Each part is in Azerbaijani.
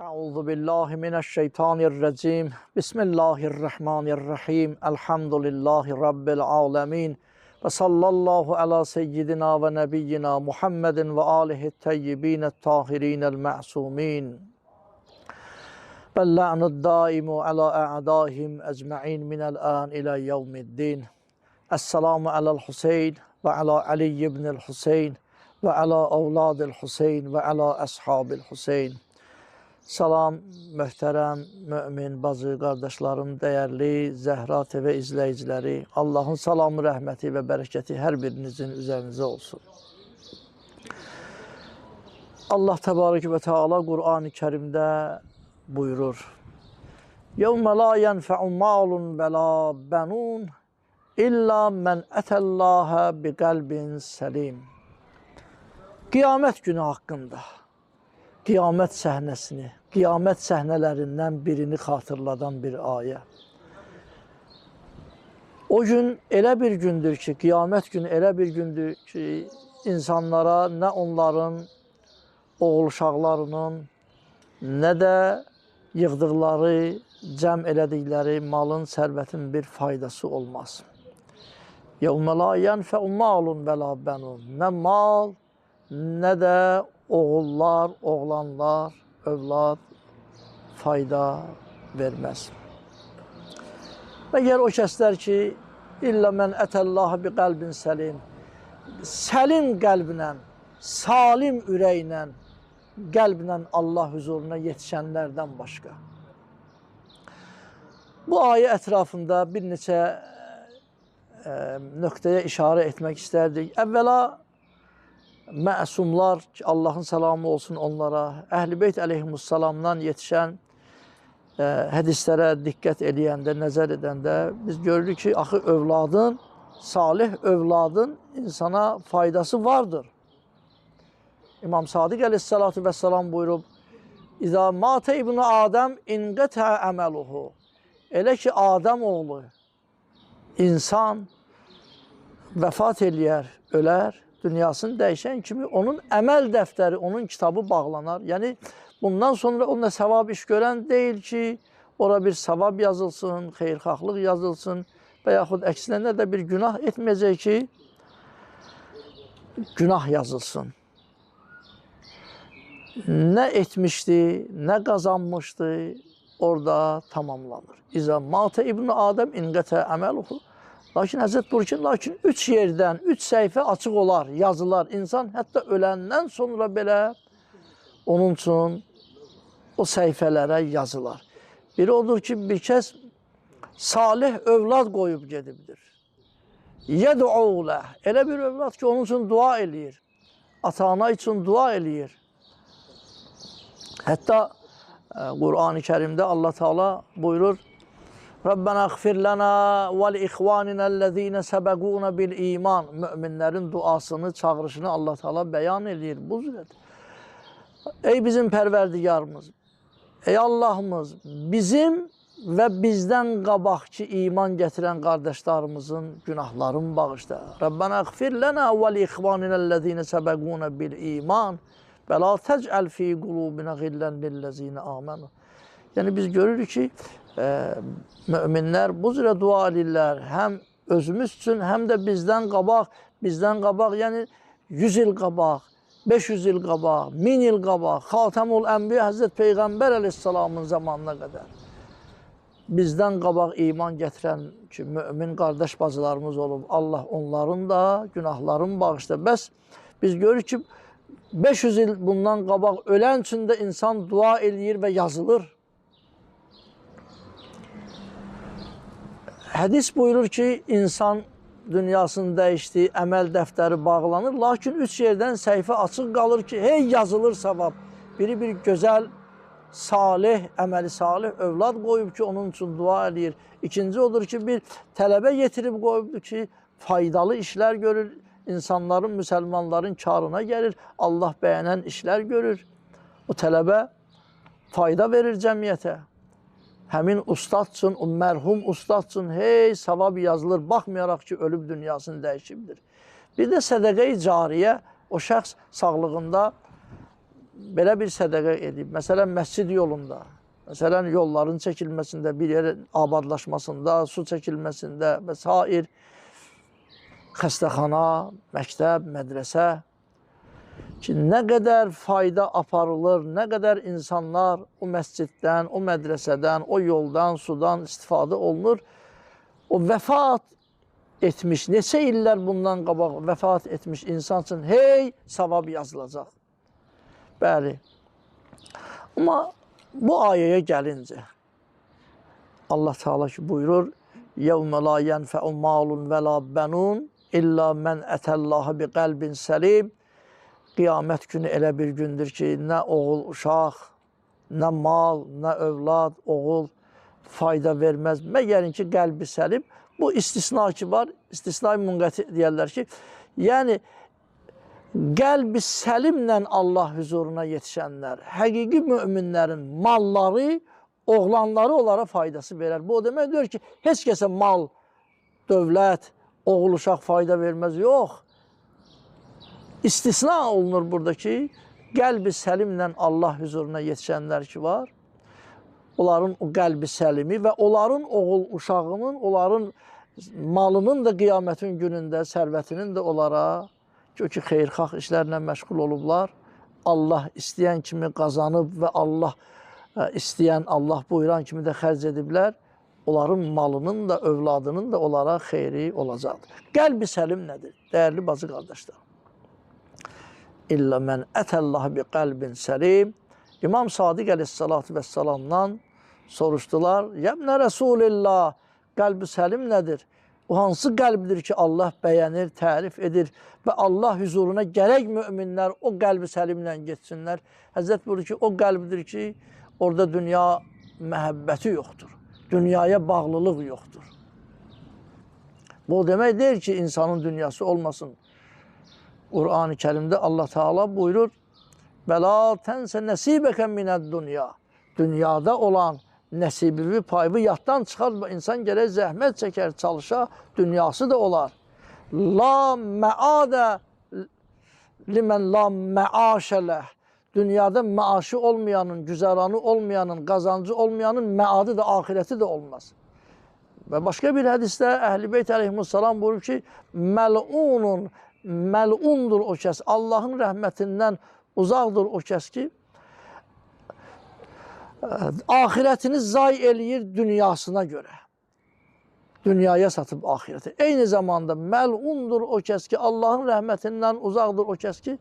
Euzu billahi mineşşeytanirracim. Bismillahirrahmanirrahim. Elhamdülillahi rabbil alamin. Ve sallallahu ala seyyidina ve nebiyyina Muhammedin ve alihi teyyibinet tahirinel ma'sumin. Bella'nud daimu ala a'daihim ecma'in minel an ila yevmiddin. Esselamu alel Hüseyin ve ala Ali ibnil Hüseyin ve ala evladil Hüseyin ve ala ashabil Hüseyin. Salam, möhtərəm, mümin, bacı, qardaşlarım, dəyərli Zəhra TV izləyiciləri, Allahın salamı, rəhməti və bərəkəti hər birinizin üzərinizə olsun. Allah təbarək və Teala Qur'an-ı Kərimdə buyurur: "Yevmə la yenfe'u malun və la benun illa men etəllaha bi qəlbin səlim." Qiyamət günü haqqında, qiyamət səhnəsini, qiyamət səhnələrindən birini xatırladan bir ayə. O gün elə bir gündür ki, qiyamət günü elə bir gündür ki, insanlara nə onların oğul uşaqlarının, nə də yığdıqları, cəm elədikləri malın, sərvətin bir faydası olmaz. يَوْمَ لَا يَنْفَعُ مَالٌ وَلَا بَنُونَ Nə mal, nə də oğullar, oğlanlar, övlad fayda verməz. Məgər o kəslər ki, illə mən ətəllaha bi qəlbin səlim, səlim qəlblə, salim ürəklə, qəlblə Allah huzuruna yetişənlərdən başqa. Bu ayə ətrafında bir neçə nöqtəyə işarə etmək istərdik. Əvvəla, məsumlar, Allahın salamı olsun onlara, Əhl-i Beyt əleyhimussalamdan yetişən hədislərə diqqət eləyəndə, nəzər edəndə biz görürük ki, axı övladın, salih övladın insana faydası vardır. İmam Sadiq əleyhissalatu vəssalam buyurub: "İzə matə ibn Adəm inqətə əməluhu." Elə ki, Adəm oğlu, insan vəfat eləyər, ölər, dünyasını dəyişən kimi onun əməl dəftəri, onun kitabı bağlanar. Yəni, bundan sonra o nə savab iş görən deyil ki, ora bir savab yazılsın, xeyrxahlıq yazılsın və yaxud əksinə nə də bir günah etməyəcək ki, günah yazılsın. Nə etmişdi, nə qazanmışdı, orada tamamlanır. İzə matə ibn Adəm inqətə əməluhu. Lakin Həzrət buyurur ki, lakin 3 yerdən, 3 səhifə açıq olar, yazılar. İnsan hətta öləndən sonra belə onun üçün o səhifələrə yazılar. Biri odur ki, bir kəs salih övlad qoyub gedibdir. Yəd'ulə, elə bir övlad ki, onun üçün dua eləyir. Ata-ana üçün dua eləyir. Hətta Qur'an-ı Kərimdə Allah Teala buyurur: Rabbena ighfir lana və li ikhvaninəl-lezine səbəquna bil iman. Möminlərin duasını, çağırışını Allah Teala bəyan edir bu cürət. Ey bizim Pərverdigarımız, ey Allahımız, bizim və bizdən qabaqki iman gətirən qardaşlarımızın günahlarını bağışla. Rabbena ighfir lana və li ikhvaninəl-lezine səbəquna bil iman və la tec'al fi qulubina ghillan lil-lezine amanu. Yəni biz görürük ki, möminlər bu cürə dua edirlər, həm özümüz üçün, həm də bizdən qabaq, yəni 100 il qabaq, 500 il qabaq, 1000 il qabaq, Xatəmül Ənbiya Həzrət Peyğəmbər əleyhissalamın zamanına qədər bizdən qabaq iman gətirən ki, mömin qardaş bacılarımız olub, Allah onların da günahlarını bağışla. Bəs biz görürük ki, 500 il bundan qabaq ölən üçün də insan dua eləyir və yazılır. Hədis buyurur ki, insan dünyasını dəyişdi, əməl dəftəri bağlanır. Lakin 3 yerdən səhifə açıq qalır ki, hey yazılır savab. Biri bir gözəl, salih, əməli salih övlad qoyub ki, onun üçün dua edir. İkinci odur ki, bir tələbə yetirib qoyubdur ki, faydalı işlər görür, insanların, müsəlmanların karına gəlir, Allah bəyənən işlər görür. O tələbə fayda verir cəmiyyətə. Həmin ustad üçün, o mərhum ustad üçün hey savab yazılır, baxmayaraq ki, ölüb dünyasını dəyişibdir. Bir də sədəqə-i cariyə, o şəxs sağlığında belə bir sədəqə edib, məsələn, məscid yolunda, məsələn, yolların çəkilməsində, bir yerin abadlaşmasında, su çəkilməsində və s. Xəstəxana, məktəb, mədrəsə ki, nə qədər fayda aparılır, nə qədər insanlar o məsciddən, o mədrəsədən, o yoldan, sudan istifadə olunur. O vəfat etmiş, neçə illər bundan qabaq vəfat etmiş insan üçün hey savab yazılacaq. Bəli. Amma bu ayəyə gəlincə, Allah Teala ki buyurur, يَوْمَ لَا يَنْفَعُ مَالٌ وَلَا بَنُونَ İlla mən ətəllaha bi qəlbin səlim. Qiyamət günü elə bir gündür ki, nə oğul, uşaq, nə mal, nə övlad, oğul fayda verməz. Məgərin ki, qəlbi səlim. Bu istisna ki var, istisna-i munqəti deyərlər ki, yəni qəlbi səlimlə Allah huzuruna yetişənlər, həqiqi möminlərin malları, oğlanları onlara faydası verər. Bu o demək deyir ki, heç kəsə mal, dövlət, oğul uşaq fayda verməz, yox. İstisna olunur buradakı, qəlbi səlimlə Allah huzuruna yetişənlər ki var, onların o qəlbi səlimi və onların oğul uşağının, onların malının da qiyamətin günündə, sərvətinin də onlara, ki xeyrxalq işlərlə məşğul olublar, Allah istəyən kimi qazanıb və Allah istəyən, Allah buyuran kimi də xərc ediblər, onların malının da, övladının da onlara xeyri olacaqdır. Qəlbi səlim nədir? Dəyərli bacı qardaşlar. İllə mən ətəllaha bi qəlbin səlim. İmam Sadiq əleyhissalatu vəssalamdan soruşdular. Yəbnə Rəsulillah, qəlbi səlim nədir? O hansı qəlbdir ki, Allah bəyənir, tərif edir və Allah huzuruna gərək möminlər o qəlbi səlimlə getsinlər. Həzrət buyurur ki, o qəlbdir ki, orada dünya məhəbbəti yoxdur. Dünyaya bağlılıq yoxdur. Bu demək deyil ki, insanın dünyası olmasın. Qur'an-ı Kərimdə Allah Teala buyurur, وَلَا تَنْسَ نَسِيبَكَ مِنَ الدُّنْيَا Dünyada olan nəsibivi, payı yaddan çıxar, insan gərək zəhmət çəkər, çalışa, dünyası da olar. La məadə limən la məaşələh Dünyada maaşı olmayanın, güzəranı olmayanın, qazancı olmayanın məadı da, ahirəti də olmaz. Və başqa bir hədisdə Əhl-i Beyt əleyhissalam buyurur ki, məlundur o kəs, Allahın rəhmətindən uzaqdır o kəs ki, ahirətini zay eləyir dünyasına görə. Dünyaya satıb ahirəti. Eyni zamanda məlundur o kəs ki, Allahın rəhmətindən uzaqdır o kəs ki,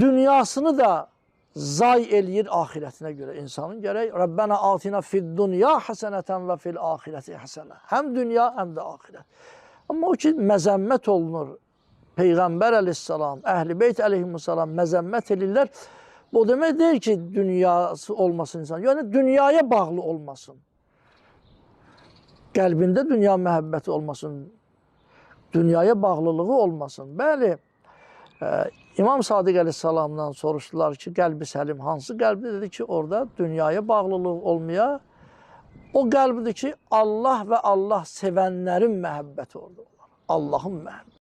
dünyasını da zay eləyir ahirətinə görə. İnsanın gərək Rabbena atina fid dunya həsənətən və fil ahirəti həsənə. Həm dünya, həm də ahirət. Amma o ki, məzəmmət olunur. Peyğəmbər əleyhissalam, Əhl-i Beyt əleyhissalam məzəmmət edirlər. Bu demək deyil ki, dünyası olmasın insan. Yəni, dünyaya bağlı olmasın. Qəlbində dünya məhəbbəti olmasın. Dünyaya bağlılığı olmasın. Bəli, İmam Sadiq əleyhissalamdan soruşdular ki, qəlbi səlim hansı qəlbdir? Dedi ki, orada dünyaya bağlılıq olmaya, o qəlbidir ki, Allah və Allah sevənlərin məhəbbəti orada olur. Allahın məhəbbəti.